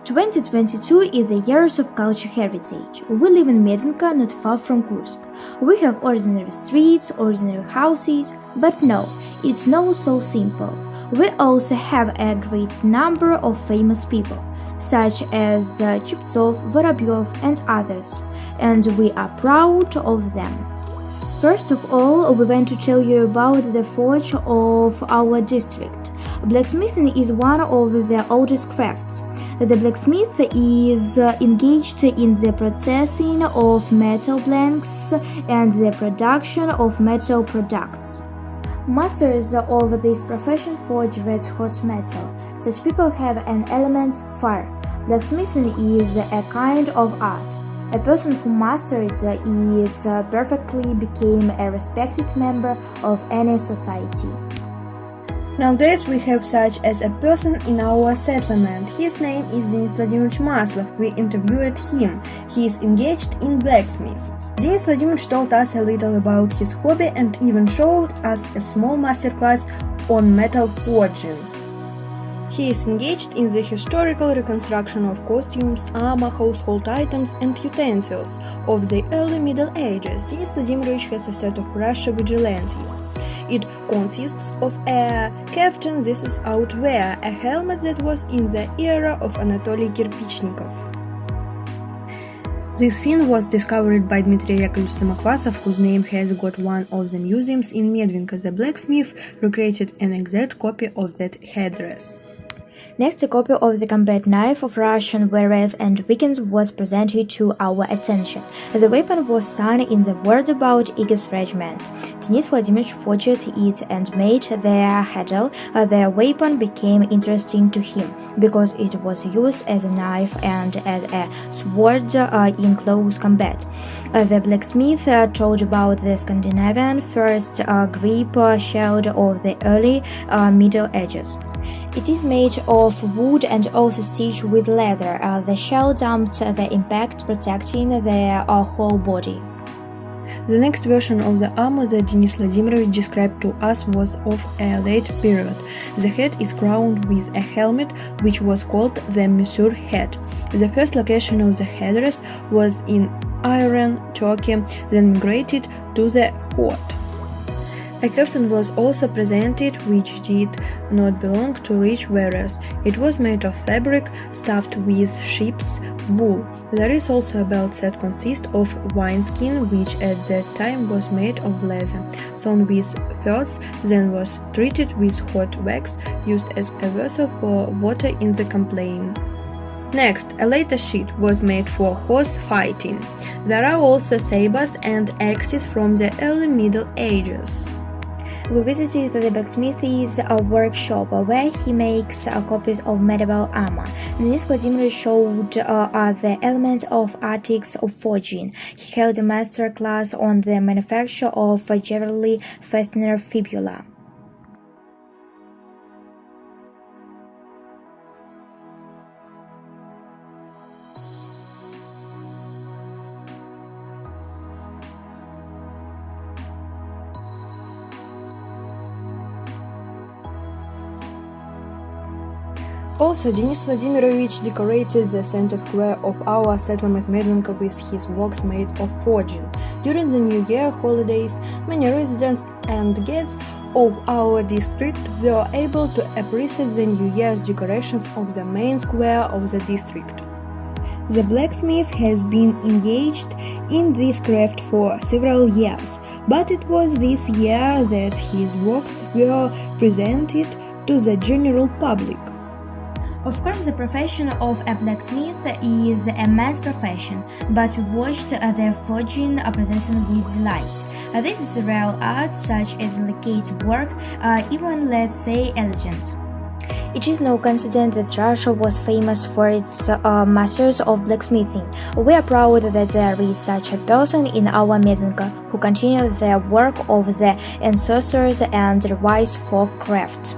2022 is the year of culture heritage. We live in Medvenka, not far from Kursk. We have ordinary streets, ordinary houses, but no, it's not so simple. We also have a great number of famous people, such as Chuptsov, Vorobyov and others, and we are proud of them. First of all, we want to tell you about the forge of our district. Blacksmithing is one of the oldest crafts. The blacksmith is engaged in the processing of metal blanks and the production of metal products. Masters of this profession forge red hot metal. Such people have an element fire. Blacksmithing is a kind of art. A person who mastered it perfectly became a respected member of any society. Nowadays we have such as a person in our settlement. His name is Denis Vladimirovich Maslov. We interviewed him. He is engaged in blacksmith. Denis Vladimirovich told us a little about his hobby and even showed us a small masterclass on metal forging. He is engaged in the historical reconstruction of costumes, armor, household items and utensils of the early Middle Ages. Denis Vladimirovich has a set of Russia vigilantes. It consists of a kaftan, this is outwear, a helmet that was in the era of Anatoly Kirpichnikov. This fin was discovered by Dmitry Yakovlevich Samokhvasov, whose name has got one of the museums in Medvenka. The blacksmith recreated an exact copy of that headdress. Next, a copy of the combat knife of Russian warriors and Vikings was presented to our attention. The weapon was sung in the word about Igor's regiment. Denis Vladimirovich forged it and made the handle. The weapon became interesting to him because it was used as a knife and as a sword in close combat. The blacksmith told about the Scandinavian first grip shield of the early Middle Ages. It is made of wood and also stitched with leather. The shell dumped the impact, protecting the whole body. The next version of the armor that Denis Vladimirovich described to us was of a late period. The head is crowned with a helmet which was called the Monsieur head. The first location of the headdress was in Iran, Turkey, then migrated to the Hot. A kaftan was also presented which did not belong to rich wearers. It was made of fabric stuffed with sheep's wool. There is also a belt that consists of wineskin, which at that time was made of leather, sewn with threads, then was treated with hot wax used as a vessel for water in the campaign. Next, a later sheet was made for horse fighting. There are also sabers and axes from the early Middle Ages. We visited the blacksmith's workshop where he makes copies of medieval armor. Denis Vladimirovich showed the elements of artics of forging. He held a master class on the manufacture of jewelry fastener fibula. Also, Denis Vladimirovich decorated the center square of our settlement Medvenka with his works made of forging. During the New Year holidays, many residents and guests of our district were able to appreciate the New Year's decorations of the main square of the district. The blacksmith has been engaged in this craft for several years, but it was this year that his works were presented to the general public. Of course, the profession of a blacksmith is a man's profession, but we watched their forging processing with delight. This is a real art, such as delicate work, even let's say elegant. It is no coincidence that Russia was famous for its masters of blacksmithing. We are proud that there is such a person in our Medvenka who continued the work of the ancestors and revives folk craft.